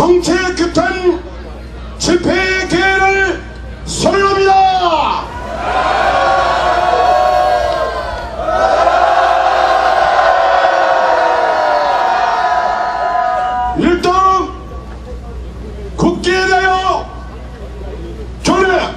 정체 규탄 집회 개회를 선언합니다. 일등 국기에 대하여 전해.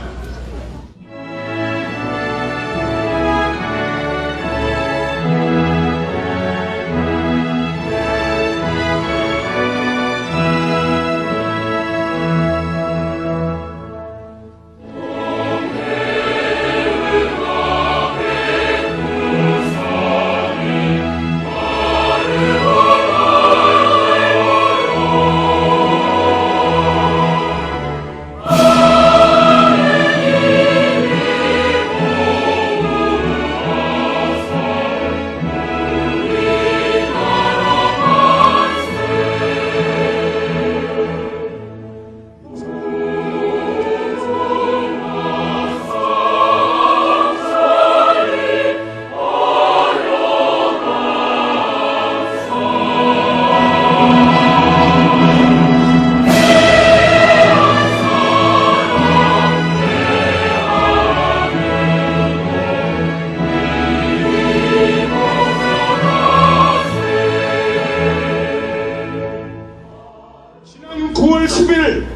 지난 9월 10일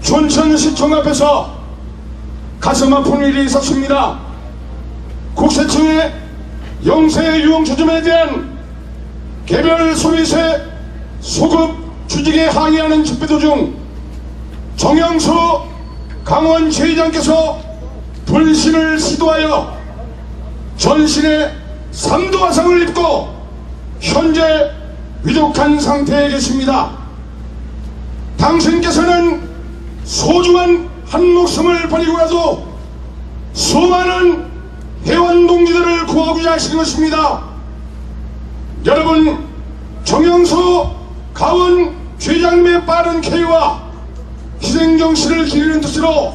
춘천시청 앞에서 가슴 아픈 일이 있었습니다. 국세청의 영세 유흥주점에 대한 개별 소비세 소급 추직에 항의하는 집회 도중 정영수 강원지회장께서 분신을 시도하여 전신에 3도 화상을 입고 현재 위독한 상태에 계십니다. 당신께서는 소중한 한 목숨을 버리고라도 수많은 회원 동지들을 구하고자 하신 것입니다. 여러분, 정영수 강원 최장님의 빠른 쾌유와 희생정신을 기리는 뜻으로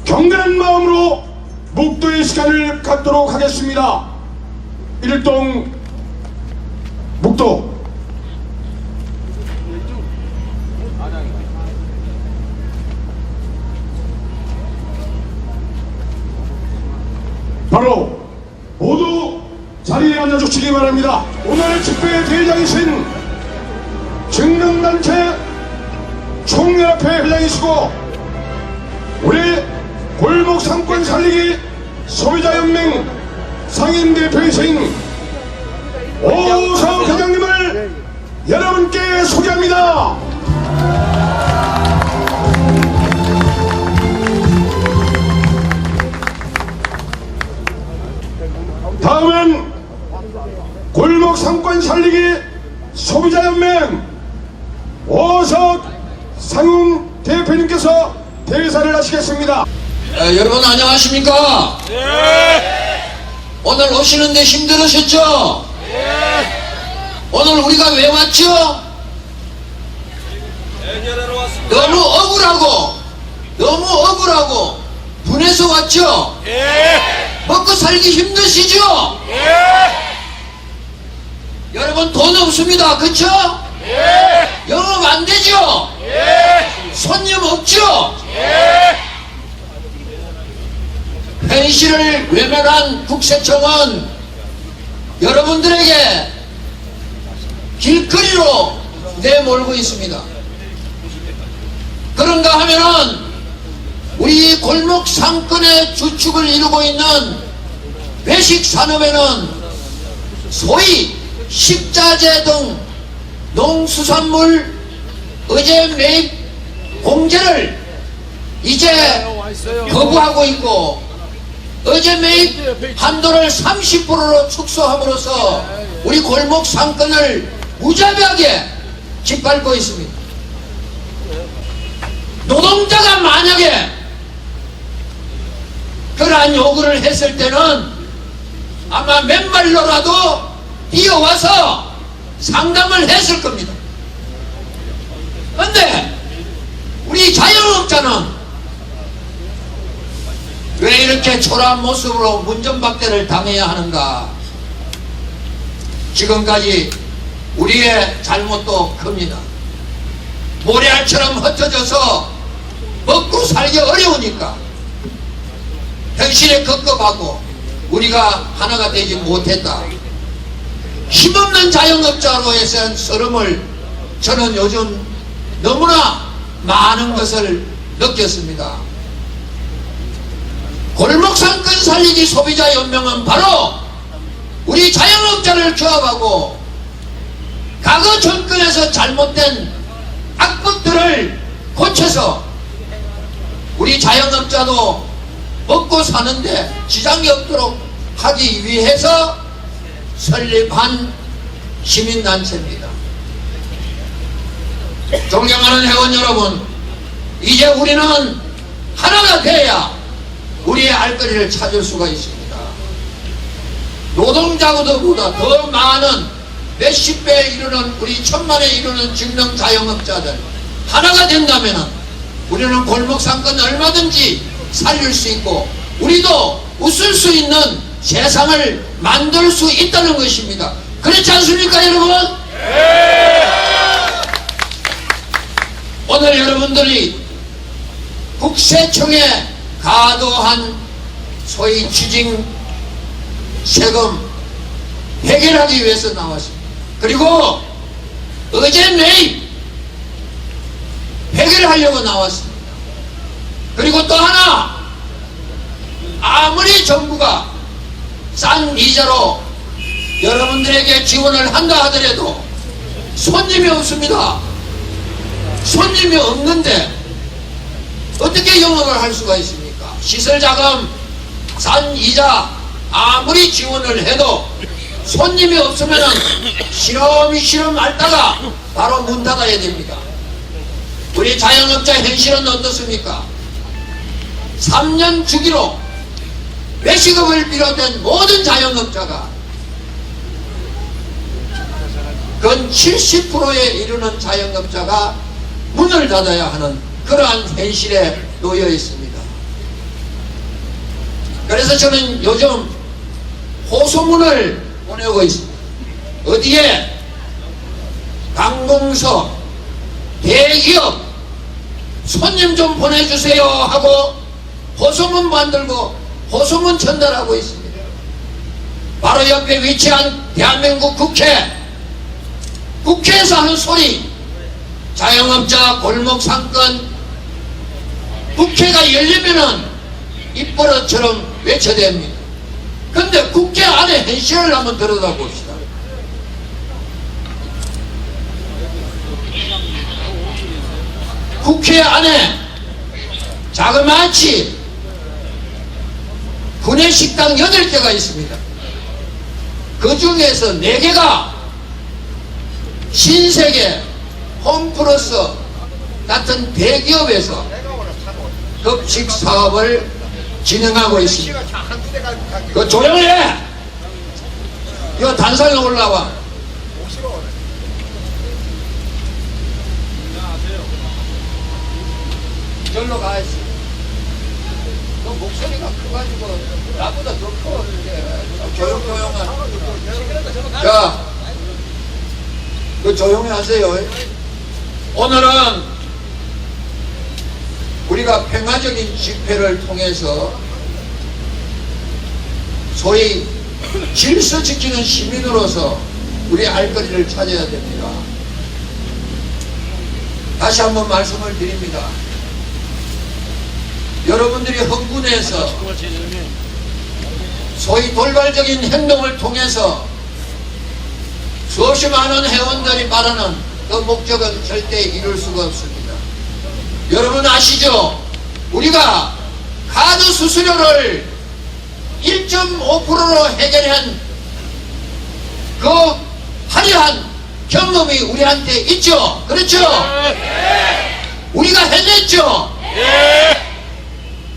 경건한 마음으로 묵도의 시간을 갖도록 하겠습니다. 일동 묵도. 바로 모두 자리에 앉아주시기 바랍니다. 오늘 집회 대회장이신 증능단체 총연합회 회장이시고 우리 골목 상권 살리기 소비자연맹 상임대표이신 오성 회장님을 여러분께 소개합니다. 다음은 골목 상권 살리기 소비자연맹 오석 상웅 대표님께서 대사를 하시겠습니다. 여러분 안녕하십니까? 오늘 오시는데 힘들으셨죠? 오늘 우리가 왜 왔죠? 너무 억울하고 분해서 왔죠? 먹고 살기 힘드시죠? 여러분 돈 없습니다. 그쵸? 영업 안 되죠? 손님 없죠? 현실을 외면한 국세청은 여러분들에게 길거리로 내몰고 있습니다. 그런가 하면은 우리 골목 상권의 주축을 이루고 있는 외식 산업에는 소위 식자재 등 농수산물 의제 매입 공제를 이제 거부하고 있고 의제 매입 한도를 30%로 축소함으로써 우리 골목 상권을 무자비하게 짓밟고 있습니다. 노동자가 만약에 그러한 요구를 했을 때는 아마 맨발로라도 뛰어와서 상담을 했을 겁니다. 그런데 우리 자영업자는 왜 이렇게 초라한 모습으로 문전박대를 당해야 하는가? 지금까지 우리의 잘못도 큽니다. 모래알처럼 흩어져서 먹고 살기 어려우니까 현실에 급급하고 우리가 하나가 되지 못했다. 힘없는 자영업자로 해서 서름을 저는 요즘 너무나 많은 것을 느꼈습니다. 골목상권 살리기 소비자연맹은 바로 우리 자영업자를 규합하고 과거 정권에서 잘못된 악법들을 고쳐서 우리 자영업자도 먹고 사는데 지장이 없도록 하기 위해서 설립한 시민단체입니다. 존경하는 회원 여러분, 이제 우리는 하나가 돼야 우리의 알 거리를 찾을 수가 있습니다. 노동자보다 더 많은 몇십 배에 이르는 우리 천만에 이르는 직능 자영업자들 하나가 된다면 우리는 골목상권 얼마든지 살릴 수 있고 우리도 웃을 수 있는 세상을 만들 수 있다는 것입니다. 그렇지 않습니까 여러분? 오늘 여러분들이 국세청에 가도한 소위 추징 세금 해결하기 위해서 나왔습니다. 그리고 어제 매입 해결하려고 나왔습니다. 그리고 또 하나, 아무리 정부가 싼 이자로 여러분들에게 지원을 한다 하더라도 손님이 없습니다. 손님이 없는데 어떻게 영업을 할 수가 있습니까? 시설자금, 싼 이자 아무리 지원을 해도 손님이 없으면 시름시름 앓다가 바로 문 닫아야 됩니다. 우리 자영업자 현실은 어떻습니까? 3년 주기로 외식업을 비롯한 모든 자영업자가 근 70%에 이르는 자영업자가 문을 닫아야 하는 그러한 현실에 놓여 있습니다. 그래서 저는 요즘 호소문을 보내고 있습니다. 어디에 관공서, 대기업 손님 좀 보내주세요 하고 호소문 만들고 호소문 전달하고 있습니다. 바로 옆에 위치한 대한민국 국회에서 하는 소리, 자영업자 골목상권 국회가 열리면은 입버릇처럼 외쳐댑니다. 근데 국회 안에 현실을 한번 들여다봅시다. 국회 안에 자그마치 구내식당 8개가 있습니다. 그 중에서 4개가 신세계, 홈플러스 같은 대기업에서 급식 사업을 진행하고 있습니다. 그 조용히 해! 이거 단상에 올라와. 절로 가야지. 너 목소리가 커가지고 나보다 더 커. 조용한. 자, 그 조용히 하세요. 오늘은 우리가 평화적인 집회를 통해서 소위 질서 지키는 시민으로서 우리 알 거리를 찾아야 됩니다. 다시 한번 말씀을 드립니다. 여러분들이 흥분해서 소위 돌발적인 행동을 통해서 수없이 많은 회원들이 말하는 그 목적은 절대 이룰 수가 없습니다. 여러분 아시죠? 우리가 카드 수수료를 1.5%로 해결한 그 화려한 경험이 우리한테 있죠? 그렇죠? 우리가 해냈죠?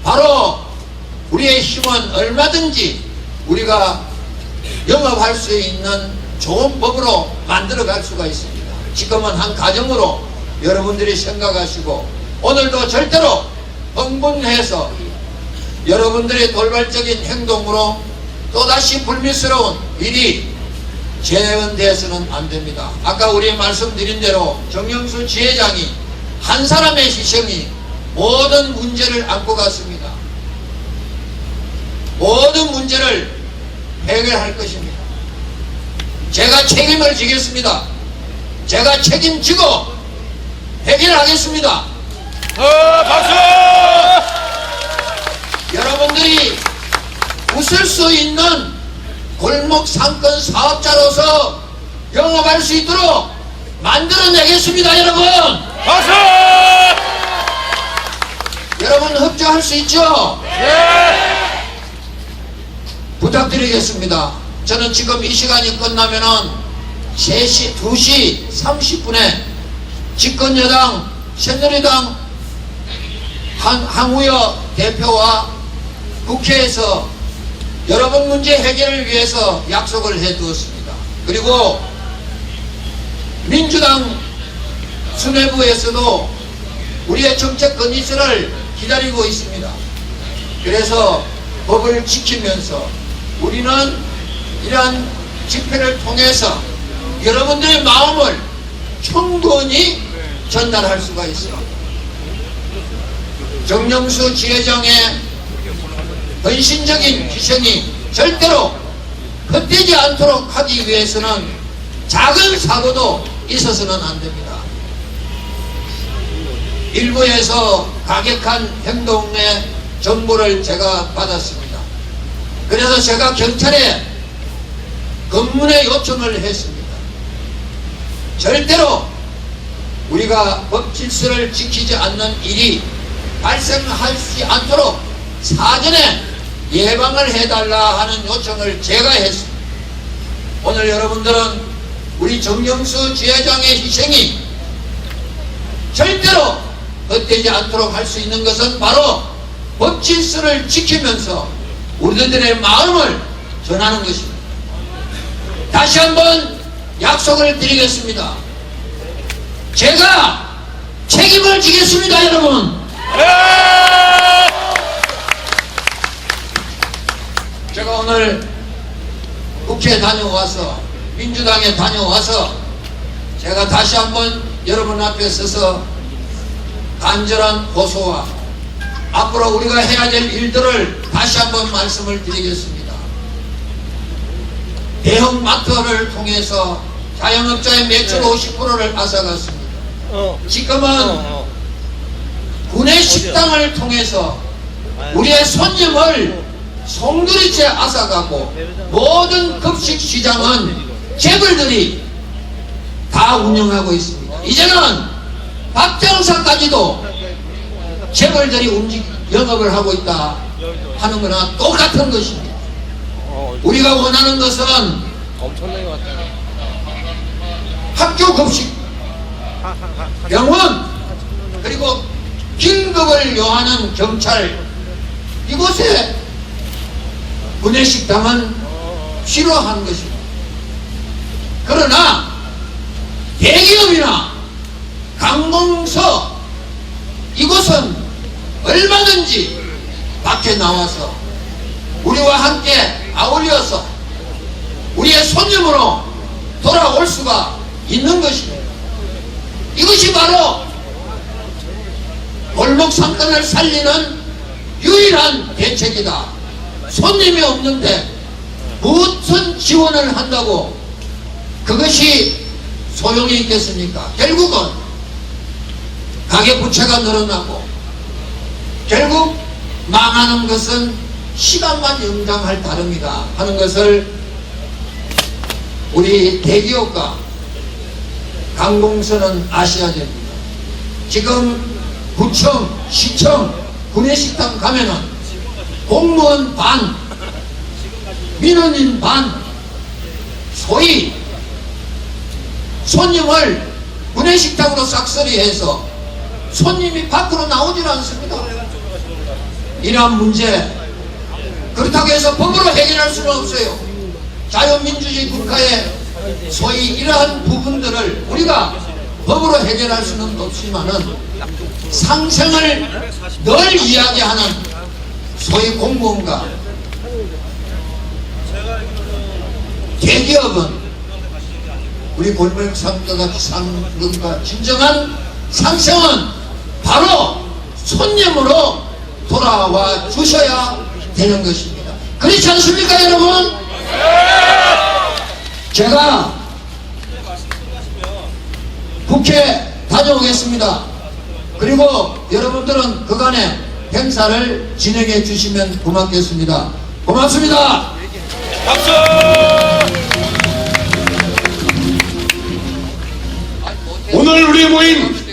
바로 우리의 힘은 얼마든지 우리가 영업할 수 있는 좋은 법으로 만들어 갈 수가 있습니다. 지금은 한 가정으로 여러분들이 생각하시고 오늘도 절대로 흥분해서 여러분들의 돌발적인 행동으로 또다시 불미스러운 일이 재현되어서는 안 됩니다. 아까 우리 말씀드린 대로 정영수 지회장이 한 사람의 희생이 모든 문제를 안고 갔습니다. 모든 문제를 해결할 것입니다. 제가 책임을 지겠습니다. 제가 책임지고 해결하겠습니다. 박수! 여러분들이 웃을 수 있는 골목 상권 사업자로서 영업할 수 있도록 만들어내겠습니다. 여러분, 박수! 여러분 협조할 수 있죠? 네! 부탁드리겠습니다. 저는 지금 이 시간이 끝나면은 2시 30분에 집권여당 새누리당 황우여 대표와 국회에서 여러분 문제 해결을 위해서 약속을 해두었습니다. 그리고 민주당 수뇌부에서도 우리의 정책 건의서를 기다리고 있습니다. 그래서 법을 지키면서 우리는 이러한 집회를 통해서 여러분들의 마음을 충분히 전달할 수가 있습니다. 정영수 지회장의 헌신적인 희생이 절대로 헛되지 않도록 하기 위해서는 작은 사고도 있어서는 안 됩니다. 일부에서 가격한 행동의 정보를 제가 받았습니다. 그래서 제가 경찰에 검문의 요청을 했습니다. 절대로 우리가 법 질서를 지키지 않는 일이 발생하지 않도록 사전에 예방을 해달라 하는 요청을 제가 했습니다. 오늘 여러분들은 우리 정영수 지회장의 희생이 절대로 헛되지 않도록 할 수 있는 것은 바로 법 질서를 지키면서 우리들의 마음을 전하는 것입니다. 다시 한번 약속을 드리겠습니다. 제가 책임을 지겠습니다. 여러분, 제가 오늘 국회에 다녀와서 민주당에 다녀와서 제가 다시 한번 여러분 앞에 서서 간절한 호소와 앞으로 우리가 해야 될 일들을 다시 한번 말씀을 드리겠습니다. 대형 마트를 통해서 자영업자의 매출 50%를 앗아갔습니다. 지금은 구내 식당을 통해서 우리의 손님을 송두리째 앗아가고 모든 급식 시장은 재벌들이 다 운영하고 있습니다. 이제는 밥장사까지도 재벌들이 영업을 하고 있다 하는 거나 똑같은 것입니다. 우리가 원하는 것은 엄청나게 왔다. 학교 급식, 병원, 그리고 긴급을 요하는 경찰, 이곳에 구내식당은 싫어하는 것입니다. 그러나 대기업이나 관공서 이곳은 얼마든지 밖에 나와서 우리와 함께 아울려서 우리의 손님으로 돌아올 수가 있는 것입니다. 이것이 바로 골목 상권을 살리는 유일한 대책이다. 손님이 없는데 무슨 지원을 한다고 그것이 소용이 있겠습니까? 결국은 가계부채가 늘어나고 결국 망하는 것은 시간만 연장할 따름이다 하는 것을 우리 대기업과 관공서는 아셔야 됩니다. 지금 구청, 시청, 구내식당 가면은 공무원 반, 민원인 반, 소위 손님을 구내식당으로 싹쓸이해서 손님이 밖으로 나오질 않습니다. 이러한 문제, 그렇다고 해서 법으로 해결할 수는 없어요. 자유민주주의 국가의 소위 이러한 부분들을 우리가 법으로 해결할 수는 없지만은 상생을 늘 이야기하는 소위 공무원과 대기업은 우리 골목 상권과 진정한 상생은 바로 손님으로 돌아와 주셔야 되는 것입니다. 그렇지 않습니까, 여러분? 제가 국회 다녀오겠습니다. 그리고 여러분들은 그간에 행사를 진행해 주시면 고맙겠습니다. 고맙습니다. 박수! 오늘 우리 모인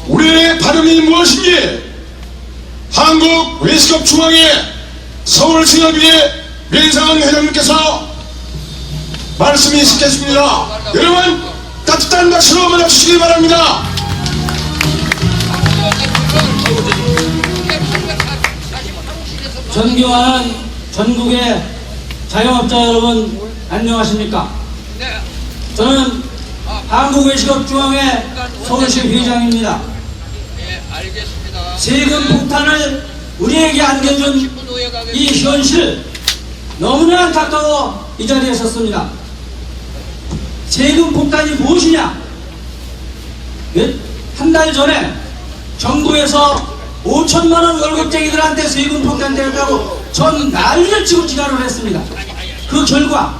우리의 발음이 무엇인지 한국 외식업 중앙회 서울승협위의 맹상한 회장님께서 말씀이 있겠습니다. 여러분 따뜻한 박수로 맞아주시기 바랍니다. 존경하는 전국의 자영업자 여러분 안녕하십니까? 저는 한국외식업중앙회 서울시 회장입니다. 세금 폭탄을 우리에게 안겨준 이 현실 너무나 안타까워 이 자리에 섰습니다. 세금 폭탄이 무엇이냐? 한 달 전에 정부에서 5천만원 월급쟁이들한테 세금 폭탄되었다고 전 난리를 치고 지랄을 했습니다. 그 결과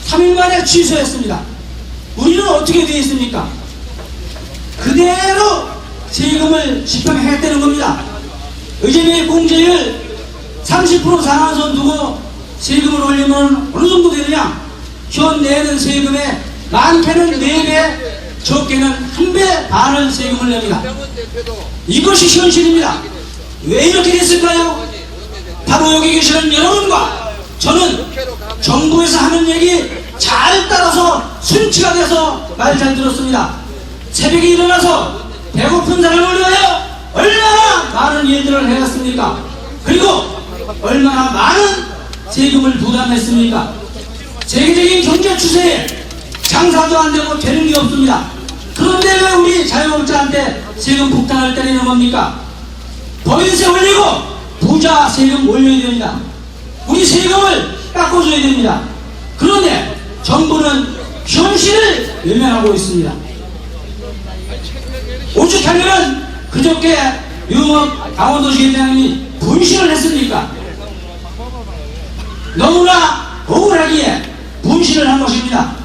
3일 만에 취소했습니다. 우리는 어떻게 되어 있습니까? 그대로 세금을 집행했다는 겁니다. 의제비 공제율 30% 상한선 두고 세금을 올리면 어느 정도 되느냐? 현 내는 세금의 많게는 4배, 적게는 1배 반을 세금을 냅니다. 이것이 현실입니다. 왜 이렇게 됐을까요? 바로 여기 계시는 여러분과 저는 정부에서 하는 얘기 잘 따라서 순치가 돼서 말 잘 들었습니다. 새벽에 일어나서 배고픈 사람을 위하여 얼마나 많은 일들을 해왔습니까? 그리고 얼마나 많은 세금을 부담했습니까? 세계적인 경제 추세에 장사도 안 되고 되는 게 없습니다. 그런데 왜 우리 자영업자한테 세금 폭탄을 때리는 겁니까? 법인세 올리고 부자 세금 올려야 됩니다. 우리 세금을 깎아줘야 됩니다. 그런데 정부는 현실을 외면하고 있습니다. 오죽하면 그저께 유흥업 강원도시 회장님이 분신을 했습니까? 너무나 억울하기에 분신을 한 것입니다.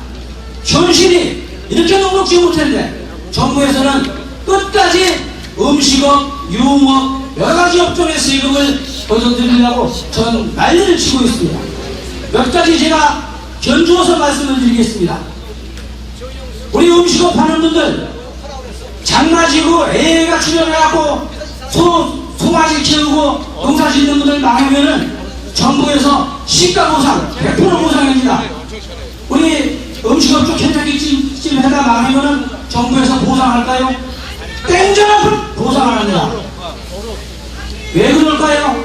현실이 이렇게 녹록지 못했는데 정부에서는 끝까지 음식업, 유흥업, 여러가지 업종의 세금을 걷어들이려고 전 난리를 치고 있습니다. 몇 가지 제가 견주어서 말씀을 드리겠습니다. 우리 음식업 하는 분들 장마지고 애가 출연해갖고 소마지 키우고 농사 짓는 분들 망하면은 정부에서 시가 보상 100% 보상입니다. 우리 음식업 쪽 켄터키집 해다 망하면은 정부에서 보상할까요? 땡전한 보상 안 합니다. 왜 그럴까요?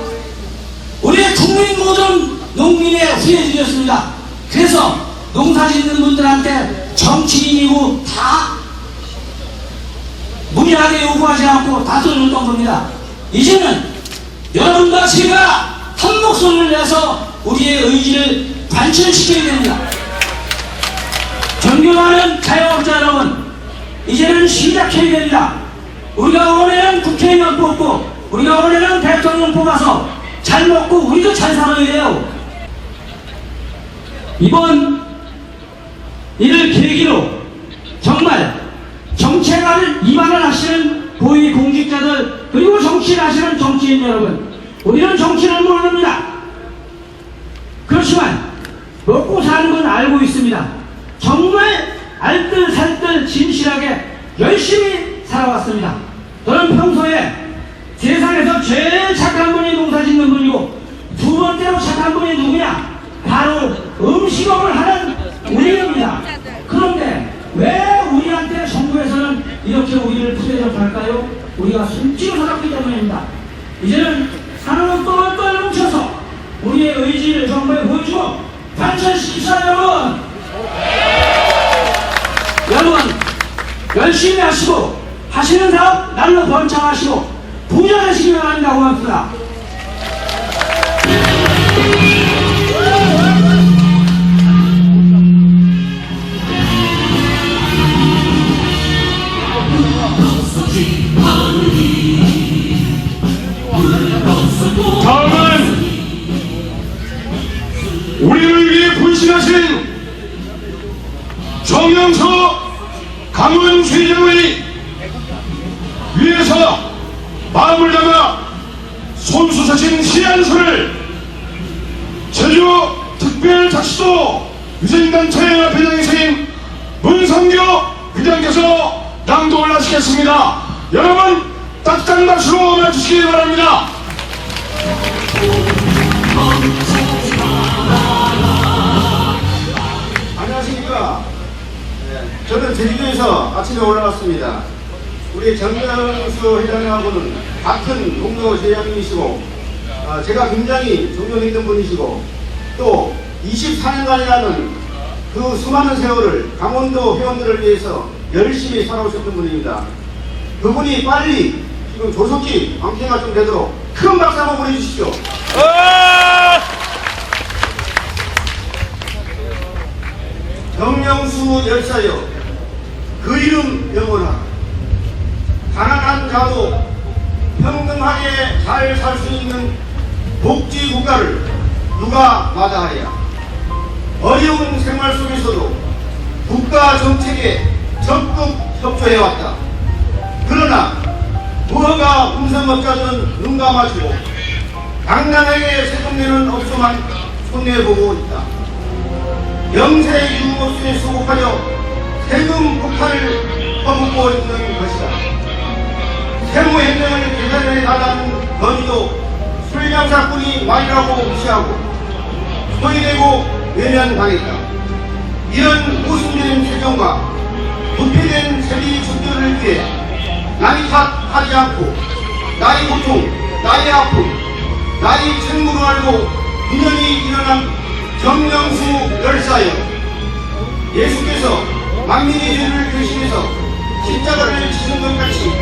우리 국민 모든 농민의 후예들이었습니다. 그래서 농사 짓는 분들한테 정치인이고 다 무리하게 요구하지 않고 다 써줬던 겁니다. 이제는 여러분과 제가 한 목소리를 내서 우리의 의지를 관철시켜야 됩니다. 존경하는 자영업자 여러분, 이제는 시작해야 됩니다. 우리가 원하는 국회의원 뽑고 우리가 원하는 대통령 뽑아서 잘 먹고 우리도 잘 살아야 돼요. 이번 이를 계기로 정말 정책을 이반을 하시는 고위 공직자들 그리고 정치를 하시는 정치인 여러분, 우리는 정치를 모릅니다. 그렇지만 먹고 사는 건 알고 있습니다. 정말 알뜰살뜰 진실하게 열심히 살아왔습니다. 저는 평소에 세상에서 제일 착한 분이 농사 짓는 분이고 두 번째로 착한 분이 누구냐? 바로 음식업을 하는 우리입니다. 그런데 왜 우리한테 정부에서는 이렇게 우리를 푸대접할까요? 우리가 숨지고 살았기 때문입니다. 이제는 하나는 똘똘 뭉쳐서 우리의 의지를 정부에 보여주고 관철시키자 여러분! 여러분 열심히 하시고 하시는 사업 날로 번창하시고 부자 되시기 바랍니다. 고맙습니다. 없어진 하늘이 남은 수의장의 위에서 마음을 담아 손수서신 시안서를 제주 특별작시도 유생단체 회장이신 문성교 회장께서 낭독을 하시겠습니다. 여러분 따뜻한 박수로 맞추시기 바랍니다. 안녕하십니까. 저는 제주도에서 아침에 올라왔습니다. 우리 정명수 회장하고는 같은 동료 회장님이시고, 제가 굉장히 존경했던 분이시고, 또 24년간이라는 그 수많은 세월을 강원도 회원들을 위해서 열심히 살아오셨던 분입니다. 그분이 빨리 지금 조속히 방통가 좀 되도록 큰 박수 한번 보내주십시오. 정명수 열사여, 그 이름 영원하라. 가난한 자도 평등하게 잘 살 수 있는 복지 국가를 누가 마다하랴. 어려운 생활 속에서도 국가 정책에 적극 협조해왔다. 그러나 무허가 음성업자들은 눈 감아주고 당당하게 세금내는 업소만 손해보고 있다. 영세 유무업소에 수급하여 세금 폭탄을 퍼붓고 있는 것이다. 세무행정을 개선해 달라는 건의도 술장사꾼이 말이라고 무시하고 소외되고 외면당했다. 이런 모순된 세정과 부패된 세리 축제를 위해 남이 탓하지 않고 나의 고통, 나의 아픔, 나의 책무를 알고 분연히 일어난 정명수 열사여, 예수께서 만민의 죄를 대신해서 십자가를 지신 것 같이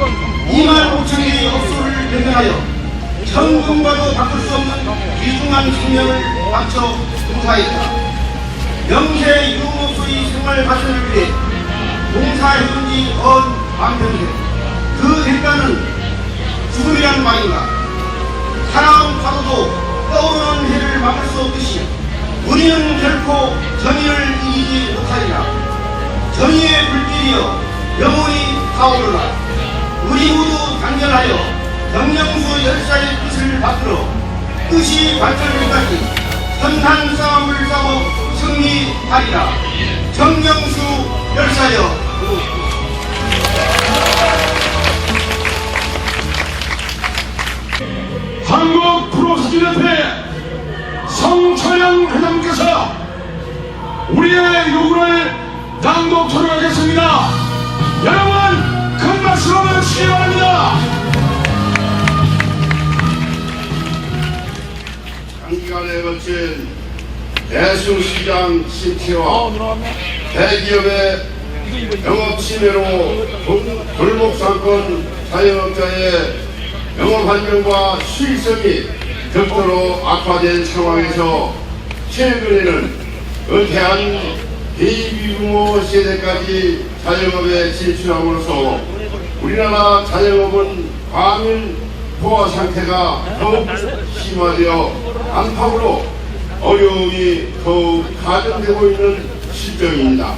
2만 5천개의 업소를 변경하여 천금과도 바꿀 수 없는 귀중한 생명을 바쳐 봉사했다. 영세 유목소의 생활 발전을 위해 봉사해준 지 반평생. 그 대가는 죽음이라는 말인가. 사나운 파도도 떠오르는 해를 막을 수 없듯이 우리는 결코 전의를 이기지 못하리라. 전의의 불길이여 영원히 타오르라. 우리 모두 단결하여 정명수 열사의 뜻을 받들어 뜻이 발전할 때까지 선한 싸움을 싸워 승리하리라. 정명수 열사여. 한국 프로사진협회 성철영 회장께서 우리의 요구를 낭독토록 하겠습니다. 여러분 큰 박수로 맞추시기 바랍니다. 장기간에 거친 대수시장 침체와 대기업의 영업 침해로 골목상권 자영업자의 영업 환경과 수익성이 극도로 악화된 상황에서 최근에는 은퇴한 베이비부모 세대까지 자영업에 진출함으로써 우리나라 자영업은 과밀 포화 상태가 더욱 심화되어 안팎으로 어려움이 더욱 가중되고 있는 실정입니다.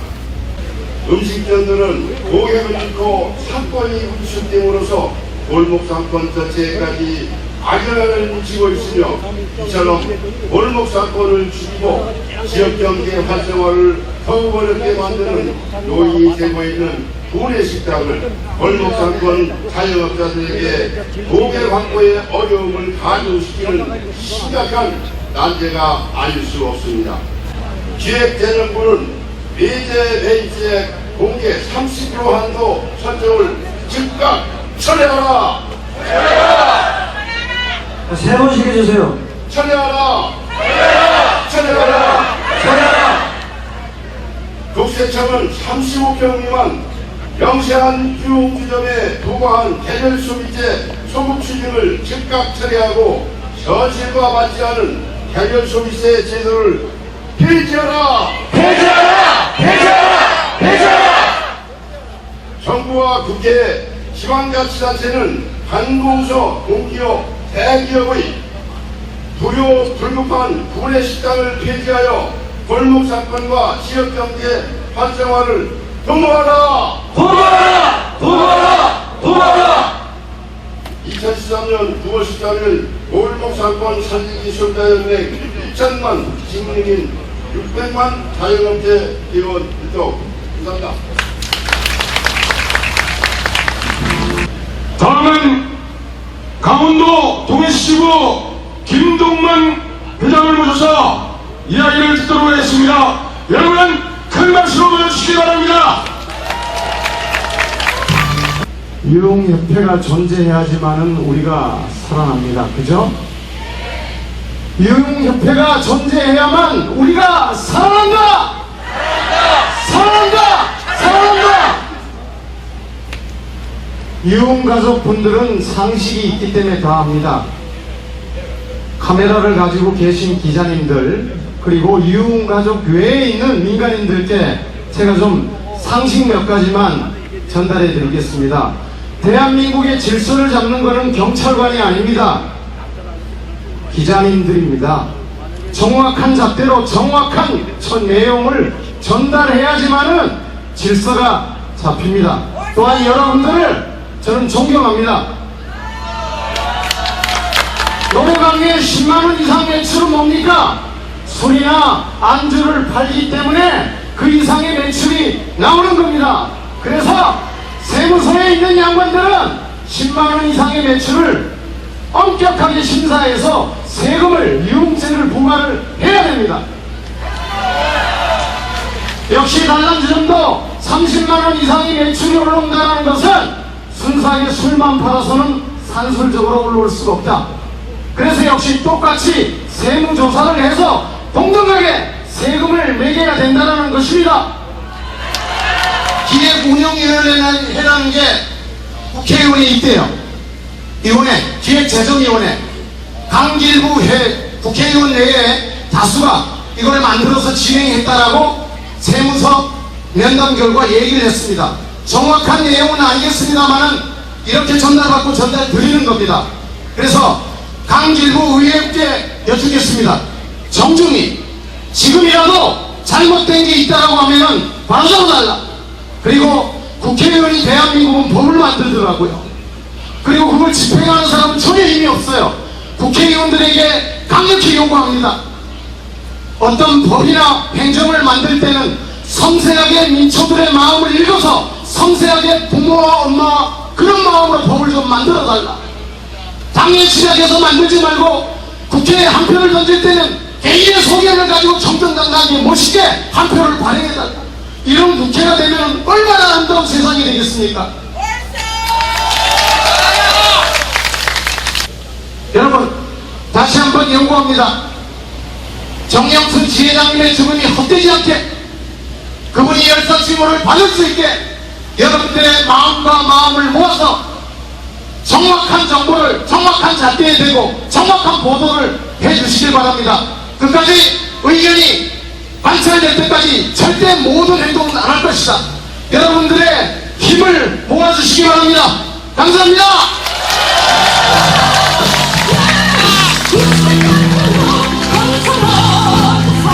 음식점들은 고객을 잃고 상권이 위축됨으로써 골목상권 전체까지 악영향을 미치고 있으며, 이처럼 골목상권을 죽이고 지역경제 활성화를 더욱 어렵게 만드는 요인이 되고 있는 구내식당을 골목상권 자영업자들에게 고객 확보의 어려움을 가중시키는 심각한 난제가 아닐 수 없습니다. 기획재정부는 미제 베이지의 공개 30% 한도 설정을 즉각 철회하라! 세 번씩 해주세요. 철회하라! 철회하라! 철회하라! 국세청은 35평 미만 영세한 유흥주점에 부과한 개별 소비재 소급 추징을 즉각 철회하고 현실과 맞지 않은 개별 소비세 제도를 폐지하라! 폐지하라! 폐지하라! 폐지하라! 정부와 국회, 지방자치단체는 관공서, 공기업, 대기업의 불급한 구내식당을 폐지하여 골목상권과 지역경제 활성화를 도모하라! 도모하라! 도모하라! 도모하라! 2013년 9월 13일 골목상권 살리기술자연맹 2천만 직능인 600만 자영업체 기원 일동 감사합니다. 다음은 강원도 동해시지구 김동만 회장을 모셔서 이야기를 듣도록 하겠습니다. 여러분 큰 박수로 보내주시기 바랍니다. 유흥협회가 존재해야지만은 우리가 살아납니다. 그죠? 유흥협회가 존재해야만 우리가 살아난다! 살아난다! 살아난다! 유흥가족분들은 상식이 있기 때문에 다 합니다. 카메라를 가지고 계신 기자님들 그리고 유흥가족 외에 있는 민간인들께 제가 좀 상식 몇 가지만 전달해 드리겠습니다. 대한민국의 질서를 잡는 것은 경찰관이 아닙니다. 기자님들입니다. 정확한 잣대로 정확한 내용을 전달해야지만은 질서가 잡힙니다. 또한 여러분들을 저는 존경합니다. 노래방에 10만원 이상 매출은 뭡니까? 술이나 안주를 팔기 때문에 그 이상의 매출이 나오는 겁니다. 그래서 세무서에 있는 양반들은 10만원 이상의 매출을 엄격하게 심사해서 세금을 유흥세를 부과를 해야 됩니다. 역시 단란주점도 30만원 이상의 매출이 올라온다는 것은 순수하게 술만 팔아서는 산술적으로 올라올 수가 없다. 그래서 역시 똑같이 세무조사를 해서 동등하게 세금을 매겨야 된다는 것입니다. 기획운영위원회라는 게 국회의원에 있대요. 위원회, 기획재정위원회. 강길부 국회의원 내에 다수가 이걸 만들어서 진행했다라고 세무서 면담 결과 얘기를 했습니다. 정확한 내용은 아니겠습니다만은 이렇게 전달받고 전달 드리는 겁니다. 그래서 강길부 의회께 여쭙겠습니다. 정중히 지금이라도 잘못된 게 있다라고 하면은 바로 잡아달라. 그리고 국회의원이 대한민국은 법을 만들더라고요. 그리고 그걸 집행하는 사람은 전혀 힘이 없어요. 국회의원들에게 강력히 요구합니다. 어떤 법이나 행정을 만들 때는 섬세하게 민초들의 마음을 읽어서 섬세하게 부모와 엄마와 그런 마음으로 법을 좀 만들어달라. 당일 시작해서 만들지 말고 국회에 한 표를 던질 때는 개인의 소견을 가지고 정정당당하게 멋있게 한 표를 발행해달라. 이런 국회가 되면 얼마나 아름다운 세상이 되겠습니까? 여러분 다시 한번 요구합니다. 정영순 지회장님의 죽음이 헛되지 않게 그분이 열사시모를 받을 수 있게 여러분들의 마음과 마음을 모아서 정확한 정보를 정확한 잣대에 대고 정확한 보도를 해주시길 바랍니다. 끝까지 의견이 관찰될 때까지 절대 모든 행동은 안 할 것이다. 여러분들의 힘을 모아주시기 바랍니다. 감사합니다.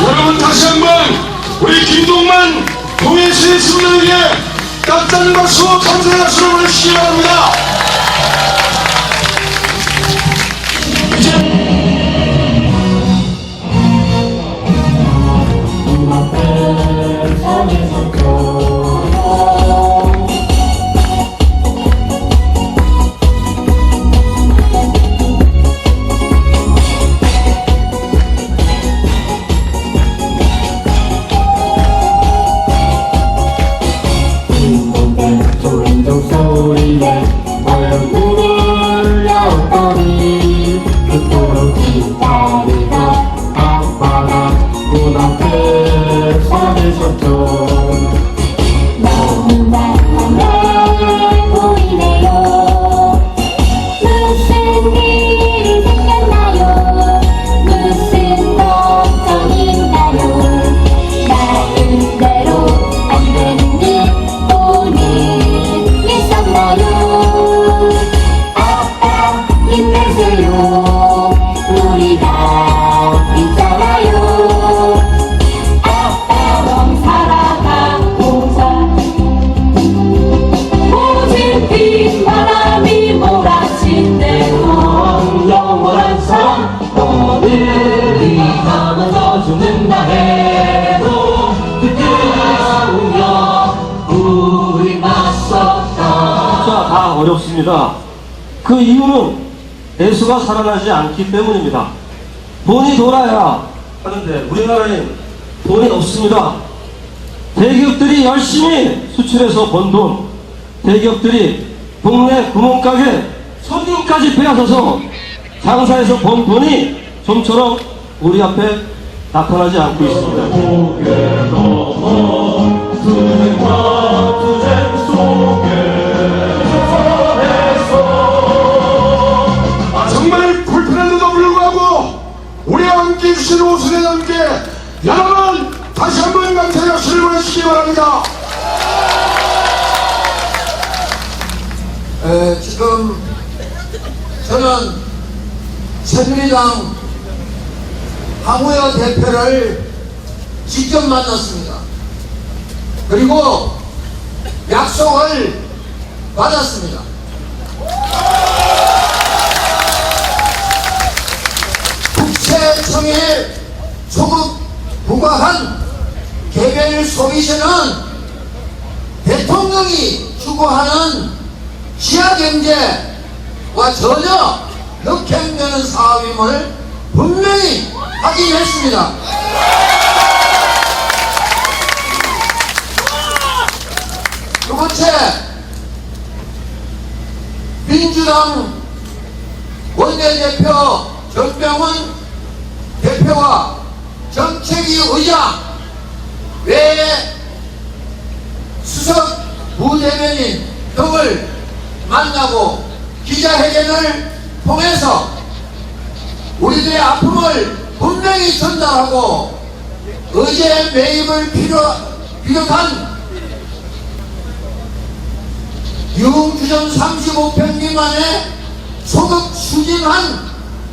여러분 다시 한번 우리 김동만 동해시 시민에게 따뜻한 박수 감사의 박수를 보내주시기 바랍니다. 소리에 얼굴을 나오더니 그토록 기다리다 아빠가 고맙게 서르셨죠. 너무나 험해 보이네요. 무슨 일이 생겼나요? 무슨 걱정이 있나요? 나름대로 안 되는 일 오늘 있었나요? 있습니다. 그 이유는 내수가 살아나지 않기 때문입니다. 돈이 돌아야 하는데 우리나라엔 돈이 없습니다. 대기업들이 열심히 수출해서 번 돈, 대기업들이 동네 구멍가게 손님까지 빼앗아서 장사해서 번 돈이 좀처럼 우리 앞에 나타나지 않고 있습니다. 정말 불편한데도 불구하고 우리와 함께 해주신 오순회장님께 여러분 다시 한번 감사의 박수를 보내주시기 바랍니다. 지금 저는 새누리당 황우여 대표를 직접 만났습니다. 그리고 약속을 받았습니다. 국세청에 소급 부과한 개별 소비세는 대통령이 추구하는 지하경제와 전혀 흑행되는 사업임을 분명히 확인했습니다. 두 번째, 민주당 원내대표 전병훈 대표와 정책위 의장 외 수석 부대변인 등을 만나고 기자회견을 통해서 우리들의 아픔을 분명히 전달하고 의제 매입을 비롯한 유흥주점 35평 미만의 소득 추진한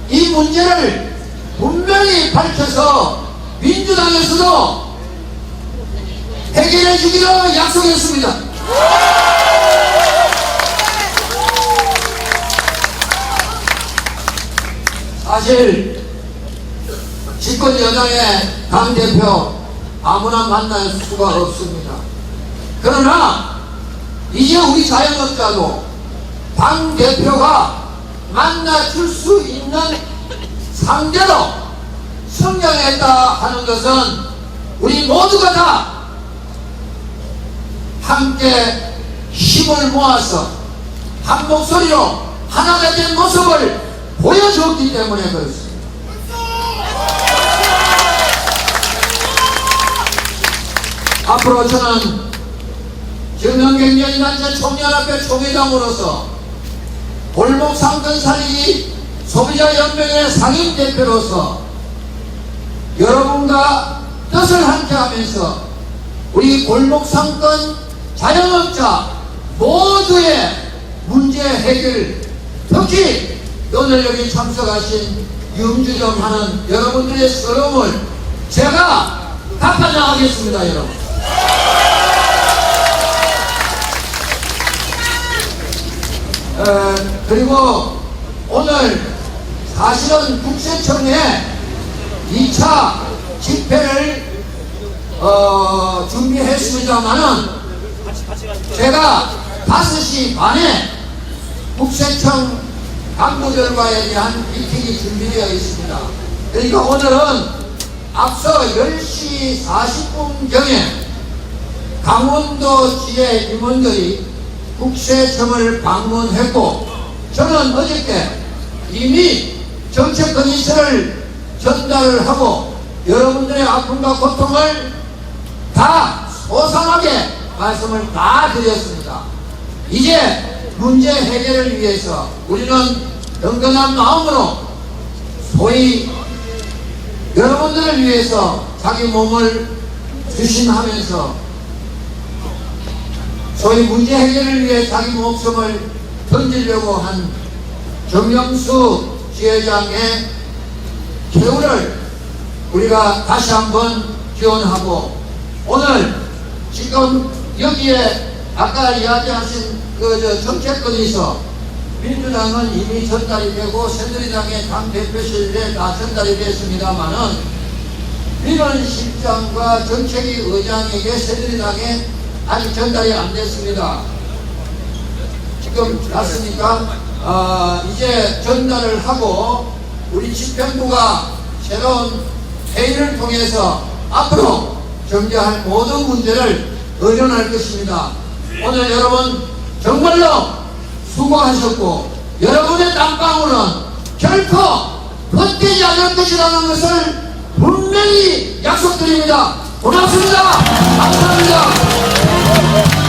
이 문제를 분명히 밝혀서 민주당에서도 해결해 주기로 약속했습니다. 사실 집권 여당의 당대표 아무나 만날 수가 없습니다. 그러나 이제 우리 자영업자도 당대표가 만나줄 수 있는 상대로 성장했다 하는 것은 우리 모두가 다 함께 힘을 모아서 한 목소리로 하나가 된 모습을 보여줬기 때문에 그렇습니다. 앞으로 저는 경영경제단체 총연합회 총회장으로서 골목상권 살리기 소비자연맹의 상임대표로서 여러분과 뜻을 함께하면서 우리 골목상권 자영업자 모두의 문제 해결, 특히 오늘 여기 참석하신 유흥주점 하는 여러분들의 서러움을 제가 갚아나가겠습니다. 여러분, 그리고 오늘 사실은 국세청에 2차 집회를 준비했습니다만은 제가 5시 반에 국세청 간부들과에 대한 미팅이 준비되어 있습니다. 그러니까 오늘은 앞서 10시 40분경에 강원도 지회 임원들이 국세청을 방문했고 저는 어저께 이미 정책 건의서를 전달을 하고 여러분들의 아픔과 고통을 다 소상하게 말씀을 다 드렸습니다. 이제 문제 해결을 위해서 우리는 든든한 마음으로 소위 여러분들을 위해서 자기 몸을 주신하면서 소위 문제 해결을 위해 자기 목숨을 던지려고 한 정영수 지회장의 계우를 우리가 다시 한번 기원하고 오늘 지금 여기에 아까 이야기하신 그 정책건의서 민주당은 이미 전달이 되고 새누리당의 당대표실에 다 전달이 됐습니다만은 민원실장과 정책위 의장에게 새누리당에 아직 전달이 안 됐습니다. 지금 났으니까 이제 전달을 하고 우리 집행부가 새로운 회의를 통해서 앞으로 정리할 모든 문제를 의논할 것입니다. 오늘 여러분 정말로 수고하셨고 여러분의 땀방울은 결코 헛되지 않을 것이라는 것을 분명히 약속드립니다. 고맙습니다. 감사합니다.